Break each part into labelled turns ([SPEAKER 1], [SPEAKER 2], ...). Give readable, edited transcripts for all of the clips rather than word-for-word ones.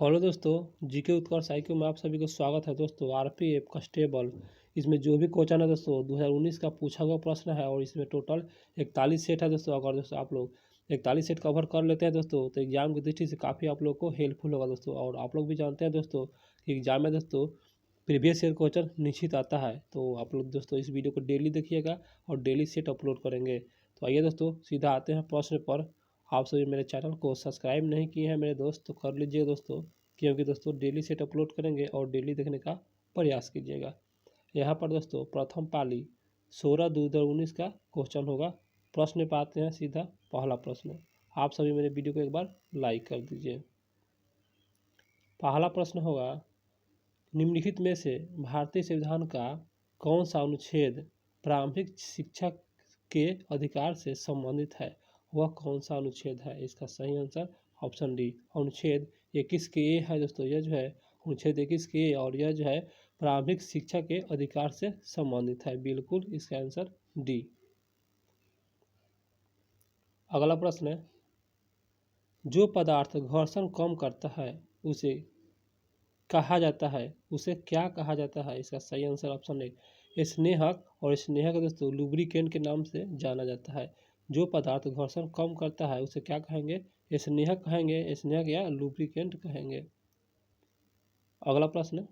[SPEAKER 1] Hello दोस्तों, GK उत्कर्ष IQ में आप सभी को स्वागत है। दोस्तों आरपीएफ कांस्टेबल इसमें जो भी क्वेश्चन है दोस्तों 2019 का पूछा हुआ प्रश्न है और इसमें टोटल 41 सेट है दोस्तों। अगर दोस्तों आप लोग 41 सेट कवर कर लेते हैं दोस्तों तो एग्जाम की दृष्टि से काफ़ी आप लोग को हेल्पफुल होगा दोस्तों। और आप लोग भी जानते हैं दोस्तों कि एग्जाम में दोस्तों प्रीवियस ईयर क्वेश्चन निश्चित आता है। तो आप लोग दोस्तों इस वीडियो को डेली देखिएगा और डेली सेट अपलोड करेंगे। तो आइए दोस्तों सीधा आते हैं प्रश्न पर। आप सभी मेरे चैनल को सब्सक्राइब नहीं किए हैं मेरे दोस्त तो कर लीजिए दोस्तों, क्योंकि दोस्तों डेली सेट अपलोड करेंगे और डेली देखने का प्रयास कीजिएगा। यहाँ पर दोस्तों प्रथम पाली 16/2/2019 का क्वेश्चन होगा। प्रश्न पे आते हैं सीधा। पहला प्रश्न, आप सभी मेरे वीडियो को एक बार लाइक कर दीजिए। पहला प्रश्न होगा, निम्नलिखित में से भारतीय संविधान का कौन सा अनुच्छेद प्रारंभिक शिक्षा के अधिकार से संबंधित है? वह कौन सा अनुच्छेद है? इसका सही आंसर ऑप्शन डी अनुच्छेद 21 के ए है दोस्तों। यह जो है अनुच्छेद 21 के ए और यह जो है प्रारंभिक शिक्षा के अधिकार से संबंधित है। बिल्कुल इसका आंसर डी। अगला प्रश्न है, जो पदार्थ घर्षण कम करता है उसे कहा जाता है, उसे क्या कहा जाता है? इसका सही आंसर ऑप्शन ए स्नेहक। और स्नेहक दोस्तों लुब्रिकेंट के नाम से जाना जाता है। जो पदार्थ घर्षण कम करता है उसे क्या कहेंगे? स्नेहक कहेंगे, स्नेहक या लुब्रिकेंट कहेंगे। अगला प्रश्न,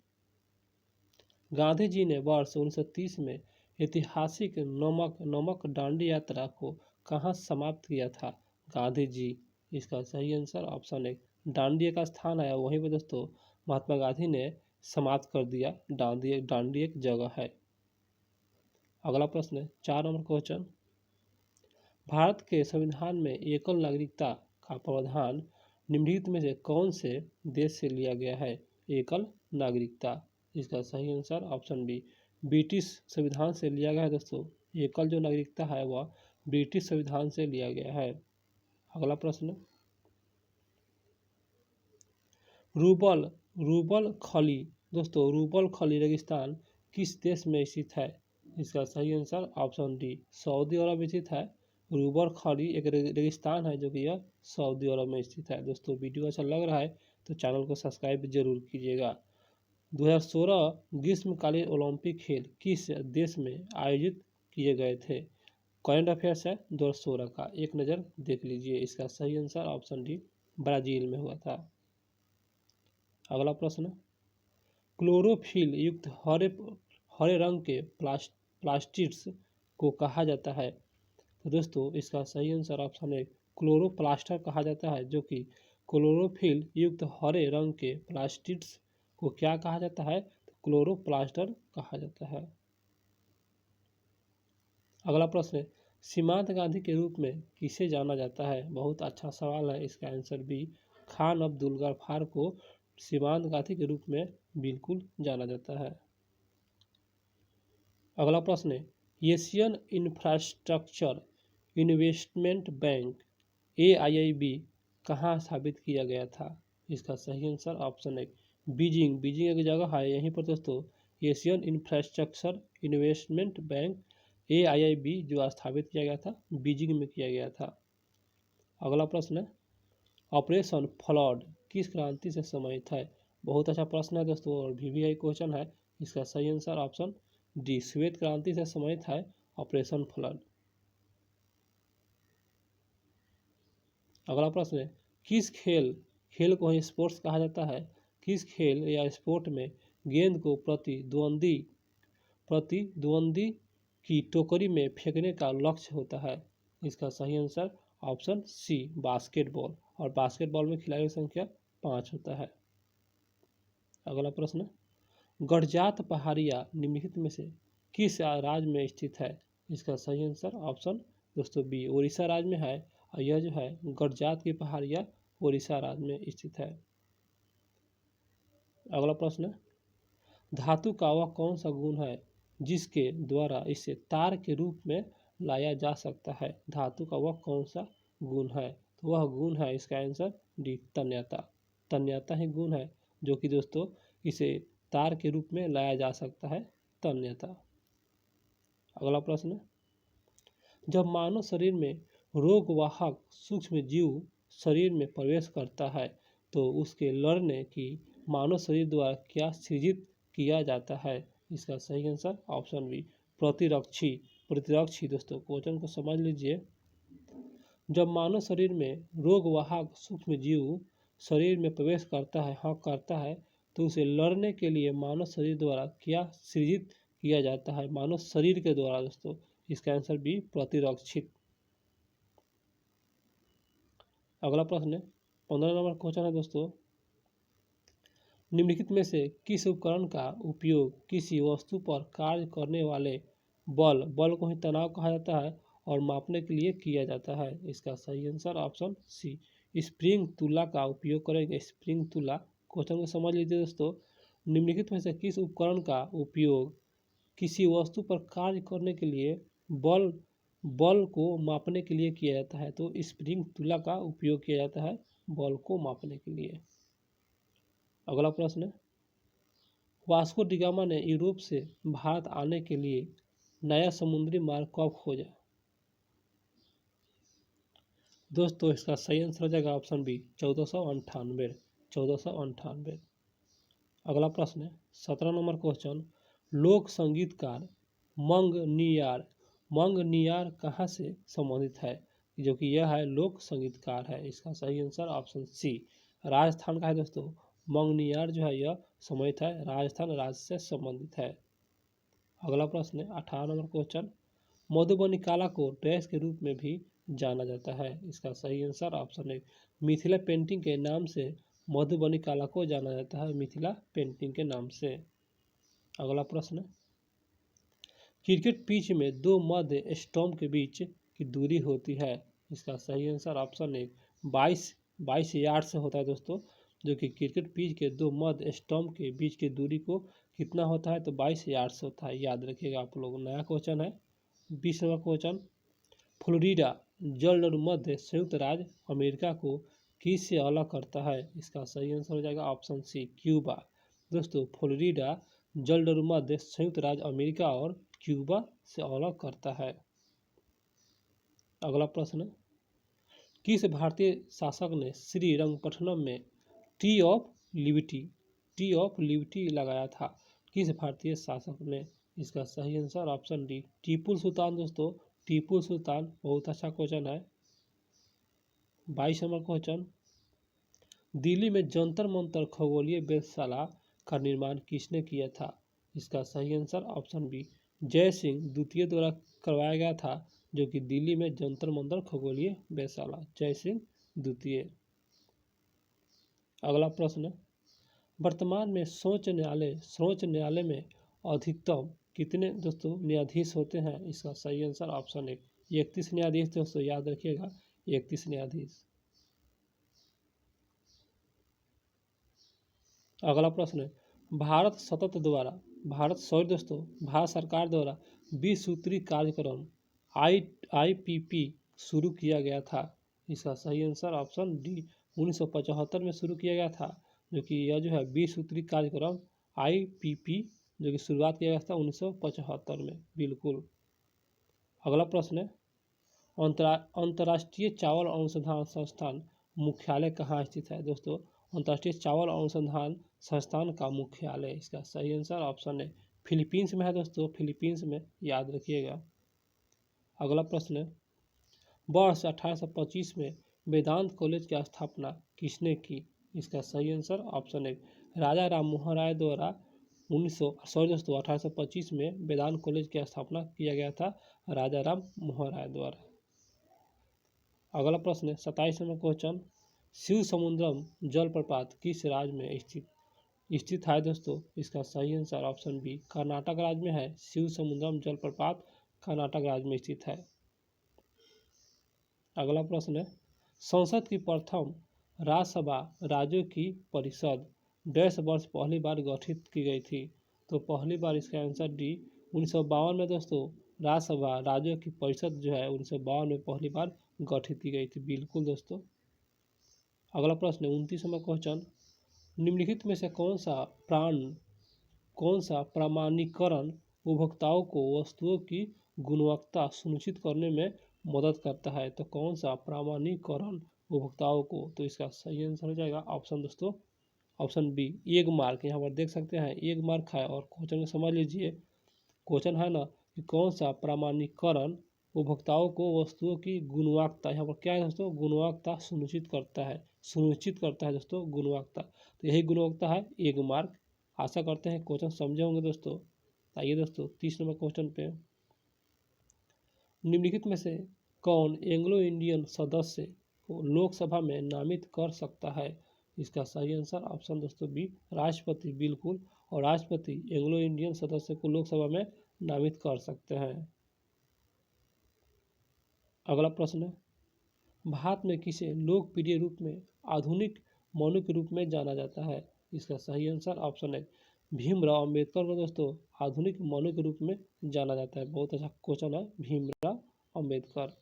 [SPEAKER 1] गांधी जी ने वर्ष 1930 में ऐतिहासिक नमक दांडी यात्रा को कहाँ समाप्त किया था? गांधी जी। इसका सही आंसर ऑप्शन ए दांडी का स्थान है, वहीं पर दोस्तों महात्मा गांधी ने समाप्त कर दिया। दांडी एक जगह है। अगला प्रश्न 4 नंबर क्वेश्चन, भारत के संविधान में एकल नागरिकता का प्रावधान निम्नलिखित में से कौन से देश से लिया गया है? एकल नागरिकता। इसका सही आंसर ऑप्शन बी ब्रिटिश संविधान से लिया गया है दोस्तों। एकल जो नागरिकता है वह ब्रिटिश संविधान से लिया गया है। अगला प्रश्न, रूबल खली दोस्तों रूबल खली रेगिस्तान किस देश में स्थित है? इसका सही आंसर ऑप्शन डी सऊदी अरब में स्थित है। रूबल खली एक रेगिस्तान है जो कि यह सऊदी अरब में स्थित है। दोस्तों वीडियो अच्छा लग रहा है तो चैनल को सब्सक्राइब जरूर कीजिएगा। 2016 ग्रीष्मकालीन ओलंपिक खेल किस देश में आयोजित किए गए थे? करंट अफेयर्स है 2016 का, एक नज़र देख लीजिए। इसका सही आंसर ऑप्शन डी ब्राज़ील में हुआ था। अगला प्रश्न, क्लोरोफिल युक्त हरे रंग के प्लास्टिड्स को कहा जाता है? तो दोस्तों इसका सही आंसर ऑप्शन है क्लोरोप्लास्टर कहा जाता है, जो कि क्लोरोफिल युक्त हरे रंग के प्लास्टिड्स को क्या कहा जाता है? तो क्लोरोप्लास्टर कहा जाता है। अगला प्रश्न, सीमांत गांधी के रूप में किसे जाना जाता है? बहुत अच्छा सवाल है। इसका आंसर बी खान अब्दुल गफ्फार को सीमांत गांधी के रूप में बिल्कुल जाना जाता है। अगला प्रश्न, Asian infrastructure investment bank AIIB कहाँ स्थापित किया गया था? इसका सही आंसर ऑप्शन है बीजिंग एक जगह है। यहीं पर दोस्तों Asian infrastructure investment bank AIIB जो स्थापित किया गया था बीजिंग में किया गया था। अगला प्रश्न, ऑपरेशन फ्लड किस क्रांति से संबंधित है? बहुत अच्छा प्रश्न है दोस्तों और VVI क्वेश्चन है। इसका सही आंसर ऑप्शन डी श्वेत क्रांति से संबंधित है ऑपरेशन फ्लड। अगला प्रश्न है, किस खेल को ही स्पोर्ट्स कहा जाता है? किस खेल या स्पोर्ट में गेंद को प्रतिद्वंदी की टोकरी में फेंकने का लक्ष्य होता है? इसका सही आंसर ऑप्शन सी बास्केटबॉल। और बास्केटबॉल में खिलाड़ियों की संख्या 5 होता है। अगला प्रश्न, गडजात पहाड़ियाँ निम्नलिखित में से किस राज्य में स्थित है? इसका सही आंसर ऑप्शन दोस्तों बी उड़ीसा राज्य में है। और यह जो है गडजात की पहाड़ियाँ उड़ीसा राज्य में स्थित है। अगला प्रश्न, धातु का वह कौन सा गुण है जिसके द्वारा इसे तार के रूप में लाया जा सकता है? धातु का वह कौन सा गुण है? तो वह गुण है इसका आंसर डी तन्यता। तन्यता ही गुण है जो कि दोस्तों इसे तार के रूप में लाया जा सकता है, तन्यता। अगला प्रश्न, जब मानव शरीर में रोगवाहक सूक्ष्म जीव शरीर में प्रवेश करता है तो उसके लड़ने की मानव शरीर द्वारा क्या सृजित किया जाता है? इसका सही आंसर ऑप्शन बी प्रतिरक्षी। प्रतिरक्षी दोस्तों क्वेश्चन को समझ लीजिए। जब मानव शरीर में रोगवाहक सूक्ष्म जीव शरीर में प्रवेश करता है, हाँ करता है, तो उसे लड़ने के लिए मानव शरीर द्वारा क्या सृजित किया जाता है? मानव शरीर के द्वारा दोस्तों। इसका आंसर बी प्रतिरक्षित। अगला प्रश्न है 15 नंबर क्वेश्चन है दोस्तों। निम्नलिखित में से किस उपकरण का उपयोग किसी वस्तु पर कार्य करने वाले बल को ही तनाव कहा जाता है और मापने के लिए किया जाता है? इसका सही आंसर ऑप्शन सी स्प्रिंग तुला का उपयोग करेंगे। स्प्रिंग तुला। क्वेश्चन को समझ लीजिए दोस्तों। निम्नलिखित में से किस उपकरण का उपयोग किसी वस्तु पर कार्य करने के लिए बल को मापने के लिए किया जाता है? तो स्प्रिंग तुला का उपयोग किया जाता है बल को मापने के लिए। अगला प्रश्न है वास्को डी गामा ने यूरोप से भारत आने के लिए नया समुद्री मार्ग कब खोजा? दोस्तों इसका सही आंसर हो जाएगा ऑप्शन बी 1498। 1498। अगला प्रश्न है 17 नंबर क्वेश्चन। लोक संगीतकार मंगनियार कहाँ से संबंधित है? जो कि यह है लोक संगीतकार है। इसका सही आंसर ऑप्शन सी राजस्थान का है दोस्तों। मंगनियार जो है यह संबंधित है राजस्थान राज्य से संबंधित है। अगला प्रश्न है 18 नंबर क्वेश्चन। मधुबनी कला को डैश के रूप में भी जाना जाता है? इसका सही आंसर ऑप्शन है मिथिला पेंटिंग के नाम से मधुबनी कला को जाना जाता है मिथिला पेंटिंग के नाम से। अगला प्रश्न क्रिकेट पिच में दो मध्य स्टंप के बीच की दूरी होती है? इसका सही आंसर ऑप्शन है 22 यार्ड से होता है दोस्तों। जो कि क्रिकेट पिच के दो मध्य स्टंप के बीच की दूरी को कितना होता है? तो 22 यार्ड से होता है। याद रखिएगा आप लोग। नया क्वेश्चन है 20 नंबर क्वेश्चन। फ्लोरिडा जलमध्य संयुक्त राज्य अमेरिका को किस से अलग करता है? इसका सही आंसर हो जाएगा ऑप्शन सी क्यूबा। दोस्तों फ्लोरिडा जलमध्य संयुक्त राज्य अमेरिका और क्यूबा से अलग करता है। अगला प्रश्न किस भारतीय शासक ने श्री रंगपट्टनम में ट्री ऑफ लिबर्टी लगाया था? किस भारतीय शासक ने? इसका सही answer option D Tipu Sultan. दोस्तों टीपू सुल्तान। बहुत अच्छा क्वेश्चन है। 22 नंबर क्वेश्चन। दिल्ली में जंतर मंतर खगोलीय वेधशाला का निर्माण किसने किया था? इसका सही आंसर ऑप्शन बी जय सिंह द्वितीय द्वारा करवाया गया था। जो कि दिल्ली में जंतर मंतर खगोलीय वेधशाला जय सिंह द्वितीय। अगला प्रश्न वर्तमान में सर्वोच्च न्यायालय में अधिकतम कितने दोस्तों न्यायाधीश होते हैं? इसका सही आंसर ऑप्शन है 31 न्यायाधीश। दोस्तों याद रखिएगा 31 न्यायाधीश। अगला प्रश्न है भारत सरकार द्वारा 20 सूत्री कार्यक्रम IPP शुरू किया गया था। इसका सही आंसर ऑप्शन डी 1975 में शुरू किया गया था। जो कि यह जो है 20 सूत्री कार्यक्रम IPP जो कि शुरुआत किया गया था 1975 में। बिल्कुल। अगला प्रश्न है अंतर्राष्ट्रीय चावल अनुसंधान संस्थान मुख्यालय कहाँ स्थित है? दोस्तों अंतर्राष्ट्रीय चावल अनुसंधान संस्थान का मुख्यालय इसका सही आंसर ऑप्शन है फिलीपींस में है। दोस्तों फिलीपींस में। याद रखिएगा। अगला प्रश्न है वर्ष 1825 में वेदांत कॉलेज की स्थापना किसने की? इसका सही आंसर ऑप्शन है राजा राम मोहन राय द्वारा 1825 में वेदांत कॉलेज की स्थापना किया गया था राजा राम मोहन राय द्वारा। अगला प्रश्न है 27 नंबर क्वेश्चन। शिव समुद्रम जलप्रपात किस राज्य में स्थित है? दोस्तों इसका सही आंसर ऑप्शन बी कर्नाटक राज्य में है। शिव समुद्रम जलप्रपात कर्नाटक राज्य में स्थित है। अगला प्रश्न है संसद की प्रथम राज्यसभा राज्यों की परिषद डैश वर्ष पहली बार गठित की गई थी? तो पहली बार इसका आंसर डी 1952 में दोस्तों राज्यसभा राज्यों की परिषद जो है 1952 में पहली बार गठित की गई थी। बिल्कुल दोस्तों। अगला प्रश्न 29 नंबर क्वेश्चन। निम्नलिखित में से कौन सा प्रमाणीकरण उपभोक्ताओं को वस्तुओं की गुणवत्ता सुनिश्चित करने में मदद करता है? तो कौन सा प्रमाणीकरण उपभोक्ताओं को, तो इसका सही आंसर हो जाएगा ऑप्शन दोस्तों, ऑप्शन बी एग मार्क। यहाँ पर देख सकते हैं एग मार्क है, और क्वेश्चन को समझ लीजिए। क्वेश्चन है ना कि कौन सा प्रमाणीकरण उपभोक्ताओं को वस्तुओं की गुणवत्ता, यहाँ पर क्या है दोस्तों, गुणवत्ता सुनिश्चित करता है दोस्तों गुणवत्ता। तो यही गुणवत्ता है एग मार्क। आशा करते हैं क्वेश्चन समझे होंगे दोस्तों। आइए दोस्तों 30 नंबर क्वेश्चन पे, निम्नलिखित में से कौन एंग्लो इंडियन सदस्य को लोकसभा में नामित कर सकता है? इसका सही आंसर ऑप्शन दोस्तों बी राष्ट्रपति, बिल्कुल। और राष्ट्रपति एंग्लो इंडियन सदस्य को लोकसभा में नामित कर सकते हैं। अगला प्रश्न है, भारत में किसे लोकप्रिय रूप में आधुनिक मनु के रूप में जाना जाता है? इसका सही आंसर ऑप्शन है भीमराव अम्बेडकर को दोस्तों आधुनिक मनु के रूप में जाना जाता है। बहुत अच्छा क्वेश्चन है, भीमराव अम्बेडकर।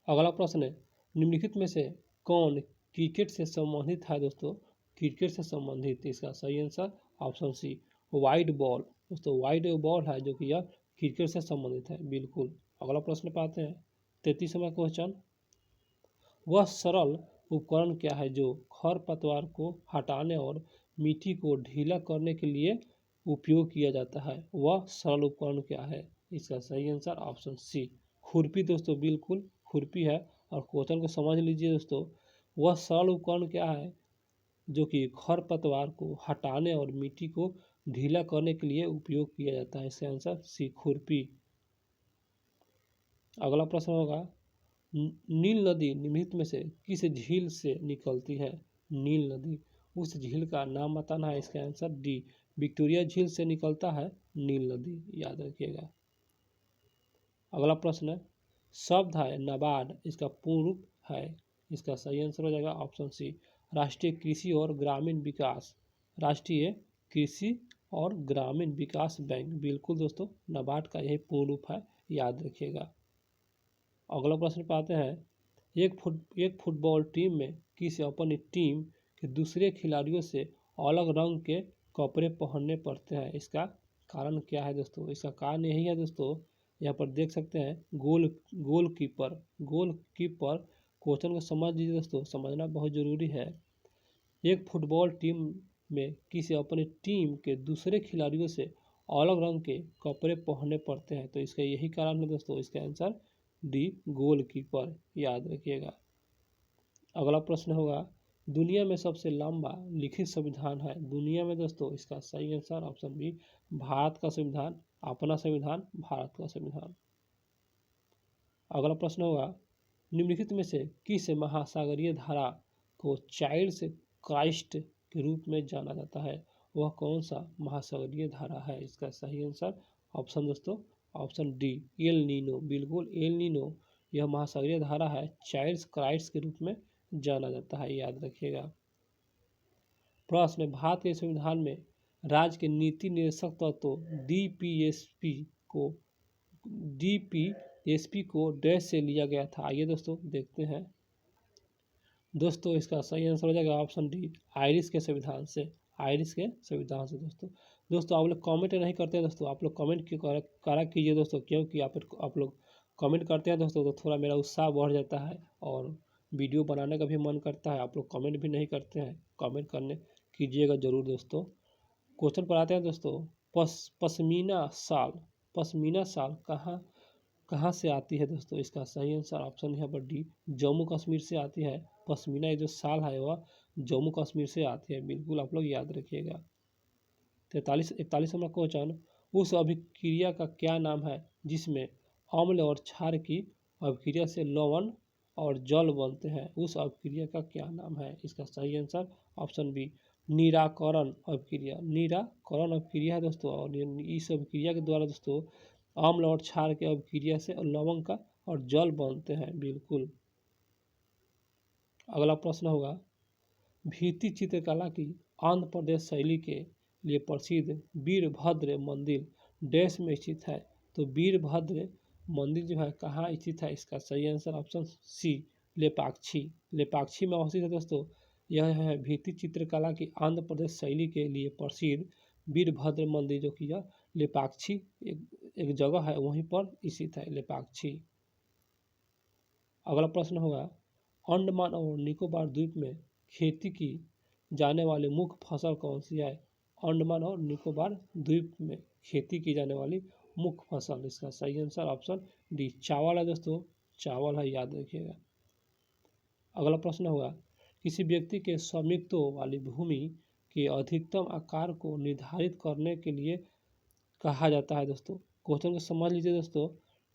[SPEAKER 1] अगला प्रश्न है, निम्नलिखित में से कौन क्रिकेट से संबंधित है दोस्तों? क्रिकेट से संबंधित, इसका सही answer option C wide ball. दोस्तों वाइड बॉल है जो कि यह क्रिकेट से संबंधित है, बिल्कुल। अगला प्रश्न पाते हैं 33वां क्वेश्चन, वह सरल उपकरण क्या है जो खरपतवार को हटाने और मिट्टी को ढीला करने के लिए उपयोग किया जाता है? वह सरल उपकरण क्या है? इसका सही आंसर ऑप्शन सी खुरपी दोस्तों, बिल्कुल खुरपी है। और क्वेश्चन को समझ लीजिए दोस्तों, वह सरल उपकरण क्या है जो कि खरपतवार को हटाने और मिट्टी को ढीला करने के लिए उपयोग किया जाता है? इसका आंसर सी खुरपी। अगला प्रश्न होगा, नील नदी निम्नलिखित में से किस झील से निकलती है? नील नदी, उस झील का नाम बताना है। इसका आंसर डी विक्टोरिया झील से निकलता है नील नदी, याद रखिएगा। अगला प्रश्न है, शब्द है नाबार्ड, इसका पूर्ण रूप है? इसका सही आंसर हो जाएगा ऑप्शन सी राष्ट्रीय कृषि और ग्रामीण विकास, राष्ट्रीय कृषि और ग्रामीण विकास बैंक, बिल्कुल दोस्तों नाबार्ड का यही पूर्ण रूप है, याद रखिएगा। अगला प्रश्न पाते हैं, एक फुटबॉल टीम में किसी अपनी टीम के दूसरे खिलाड़ियों से अलग रंग के कपड़े पहनने पड़ते हैं, इसका कारण क्या है दोस्तों? इसका कारण यही है दोस्तों, यहाँ पर देख सकते हैं गोलकीपर। क्वेश्चन को समझ लीजिए दोस्तों, समझना बहुत ज़रूरी है। एक फुटबॉल टीम में किसी अपनी टीम के दूसरे खिलाड़ियों से अलग रंग के कपड़े पहनने पड़ते हैं, तो इसका यही कारण है दोस्तों। इसका आंसर डी गोलकीपर, याद रखिएगा। अगला प्रश्न होगा, दुनिया में सबसे लंबा लिखित संविधान है? दुनिया में दोस्तों इसका सही आंसर ऑप्शन बी भारत का संविधान, अपना संविधान, भारत का संविधान। अगला प्रश्न होगा, निम्नलिखित में से किस महासागरीय धारा को चाइल्ड्स क्राइस्ट के रूप में जाना जाता है? वह कौन सा महासागरीय धारा है? इसका सही आंसर ऑप्शन दोस्तों ऑप्शन डी एल नीनो, बिल्कुल एल नीनो यह महासागरीय धारा है, चाइल्ड्स क्राइस्ट के रूप में जाना जाता है, याद रखिएगा। प्रश्न, भारत के संविधान में राज्य के नीति निर्देशक तत्व डीपीएसपी को डैश से लिया गया था? आइए दोस्तों देखते हैं। दोस्तों इसका सही आंसर हो जाएगा ऑप्शन डी आयरिश के संविधान से, आयरिश के संविधान से। दोस्तों आप लोग कमेंट नहीं करते हैं दोस्तों, आप लोग कमेंट करा कीजिए दोस्तों, क्योंकि आप लोग कमेंट करते हैं दोस्तों तो थोड़ा मेरा उत्साह बढ़ जाता है और वीडियो बनाने का भी मन करता है। आप लोग कमेंट भी नहीं करते हैं, कमेंट करने कीजिएगा ज़रूर दोस्तों। क्वेश्चन पर आते हैं दोस्तों, पश्मीना शाल कहाँ से आती है दोस्तों? इसका सही आंसर ऑप्शन यहाँ पर डी जम्मू कश्मीर से आती है। पश्मीना ये जो शाल है वह जम्मू कश्मीर से आती है, बिल्कुल आप लोग याद रखिएगा। 41वां क्वेश्चन, उस अभिक्रिया का क्या नाम है जिसमें अम्ल और क्षार की अभिक्रिया से लवण और जल बनते हैं? उस अभिक्रिया का क्या नाम है? इसका सही आंसर ऑप्शन बी निराकरण अभिक्रिया है दोस्तों। और इस अभिक्रिया के द्वारा दोस्तों अम्ल और क्षार के अभिक्रिया से लवण का और जल बनते हैं, बिल्कुल। अगला प्रश्न होगा, भित्ति चित्रकला की आंध्र प्रदेश शैली के लिए प्रसिद्ध वीरभद्र मंदिर डैश में स्थित है? तो वीरभद्र मंदिर जो है कहाँ स्थित है? इसका सही आंसर ऑप्शन सी लेपाक्षी में अवस्थित है दोस्तों। यह है भित्ति चित्रकला की आंध्र प्रदेश शैली के लिए प्रसिद्ध वीरभद्र मंदिर, जो कि यह लेपाक्षी एक जगह है वहीं पर स्थित है, लेपाक्षी। अगला प्रश्न होगा, अंडमान और निकोबार द्वीप में खेती की जाने वाली मुख्य फसल कौन सी है? अंडमान और निकोबार द्वीप में खेती की जाने वाली मुख्य फसल, इसका सही आंसर ऑप्शन डी चावल है दोस्तों, चावल है, याद रखिएगा। अगला प्रश्न होगा, किसी व्यक्ति के स्वामित्व वाली भूमि के अधिकतम आकार को निर्धारित करने के लिए कहा जाता है दोस्तों। क्वेश्चन को समझ लीजिए दोस्तों,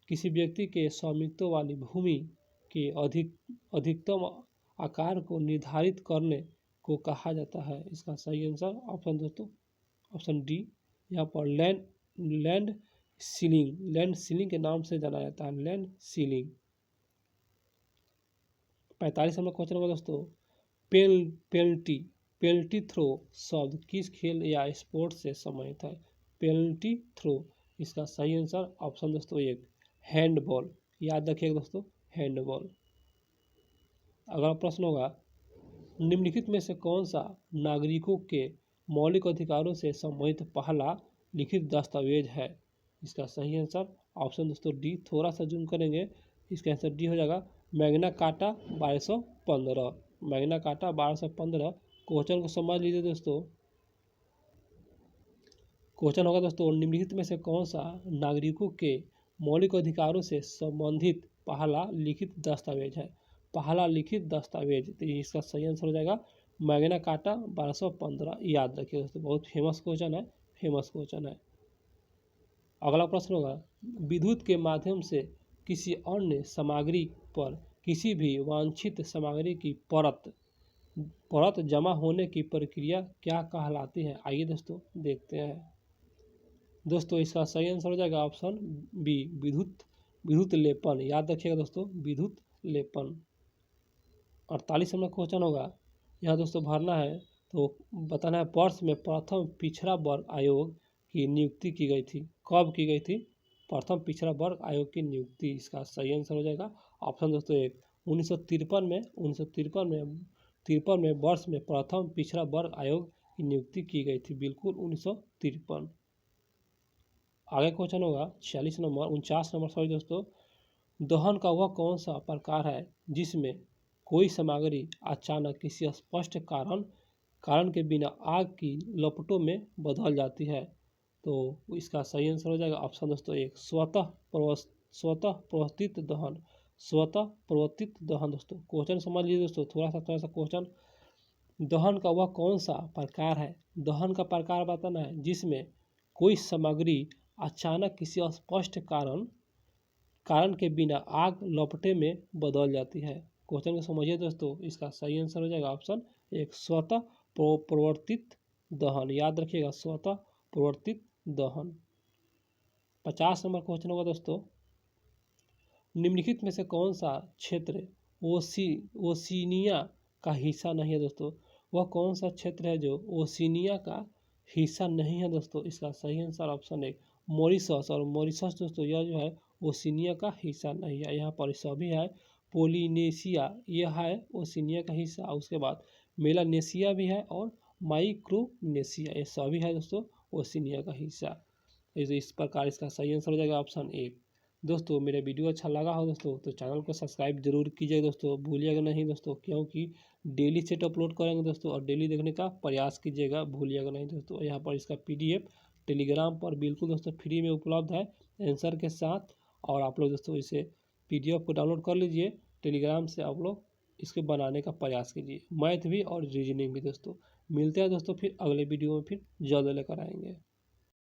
[SPEAKER 1] किसी व्यक्ति के स्वामित्व वाली भूमि के अधिकतम आकार को निर्धारित करने को कहा जाता है। इसका सही आंसर ऑप्शन दोस्तों ऑप्शन डी, यहाँ पर लैंड सीलिंग के नाम से जाना जाता है, लैंड सीलिंग। 45 नंबर क्वेश्चन होगा दोस्तों, पेनल्टी थ्रो शब्द किस खेल या स्पोर्ट से संबंधित है? पेनल्टी थ्रो, इसका सही आंसर ऑप्शन दोस्तों एक हैंडबॉल, याद रखिएगा दोस्तों, हैंडबॉल। अगला प्रश्न होगा, निम्नलिखित में से कौन सा नागरिकों के मौलिक अधिकारों से संबंधित पहला लिखित दस्तावेज है? इसका सही आंसर ऑप्शन दोस्तों डी, थोड़ा सा जूम करेंगे, इसका आंसर डी हो जाएगा Magna carta 1215। Magna carta 1215। Question को समझ लीजिए दोस्तों, क्वेश्चन होगा दोस्तों, निम्नलिखित में से कौन सा नागरिकों के मौलिक अधिकारों से संबंधित पहला लिखित दस्तावेज है? पहला लिखित दस्तावेज, तो इसका सही आंसर हो जाएगा मैग्ना कार्टा 1215, याद रखिए दोस्तों, बहुत फेमस क्वेश्चन है। अगला प्रश्न होगा, विद्युत के माध्यम से किसी अन्य सामग्री पर किसी भी वांछित सामग्री की परत जमा होने की प्रक्रिया क्या कहलाती है? आइए दोस्तों देखते हैं। दोस्तों इसका सही आंसर हो जाएगा ऑप्शन बी, विद्युत लेपन, याद रखिएगा दोस्तों, विद्युत लेपन। 48 नंबर क्वेश्चन होगा, यहाँ दोस्तों भरना है, तो बताना है वर्ष में प्रथम पिछड़ा वर्ग आयोग की नियुक्ति की गई थी, कब की गई थी प्रथम पिछड़ा वर्ग आयोग की नियुक्ति? इसका सही आंसर हो जाएगा ऑप्शन दोस्तों एक 1953 में वर्ष में प्रथम पिछड़ा वर्ग आयोग की नियुक्ति की गई थी, बिल्कुल 1953। आगे क्वेश्चन होगा 49 नंबर सॉरी दोस्तों, दहन का वह कौन सा प्रकार है जिसमें कोई सामग्री अचानक किसी स्पष्ट कारण के बिना आग की लपटों में बदल जाती है? तो इसका सही आंसर हो जाएगा ऑप्शन दोस्तों एक स्वतः प्रवर्तित दहन, स्वतः प्रवर्तित दहन। दोस्तों क्वेश्चन समझ लीजिए दोस्तों, थोड़ा सा क्वेश्चन, दहन का वह कौन सा प्रकार है, दहन का प्रकार बताना है जिसमें कोई सामग्री अचानक किसी स्पष्ट कारण के बिना आग लपटे में बदल जाती है। क्वेश्चन को समझिए दोस्तों, इसका सही आंसर हो जाएगा ऑप्शन एक स्वतः प्रवर्तित दहन, याद रखिएगा, स्वतः प्रवर्तित दहन। 50 नंबर क्वेश्चन होगा दोस्तों, निम्नलिखित में से कौन सा क्षेत्र ओशिनिया का हिस्सा नहीं है? दोस्तों वह कौन सा क्षेत्र है जो ओशिनिया का हिस्सा नहीं है? दोस्तों इसका सही आंसर ऑप्शन एक मॉरिशस, और मॉरिशस दोस्तों यह जो है ओशिनिया का हिस्सा नहीं है। यहाँ पर सभी है पोलिनेशिया, यह है ओशिनिया का हिस्सा, उसके बाद मेलानेशिया भी है और माइक्रोनेशिया, ये सभी है दोस्तों ओशिनिया का हिस्सा। इस प्रकार इसका सही आंसर हो जाएगा ऑप्शन एक। दोस्तों मेरा वीडियो अच्छा लगा हो दोस्तों तो चैनल को सब्सक्राइब जरूर कीजिएगा दोस्तों, भूलिएगा नहीं दोस्तों, क्योंकि डेली सेट अपलोड करेंगे दोस्तों, और डेली देखने का प्रयास कीजिएगा, भूलिएगा नहीं दोस्तों। यहाँ पर इसका PDF टेलीग्राम पर बिल्कुल दोस्तों फ्री में उपलब्ध है आंसर के साथ, और आप लोग दोस्तों इसे PDF को डाउनलोड कर लीजिए, टेलीग्राम से आप लोग इसके बनाने का प्रयास कीजिए, मैथ भी और रीजनिंग भी दोस्तों। मिलते हैं दोस्तों फिर अगले वीडियो में, फिर जल्द लेकर आएंगे।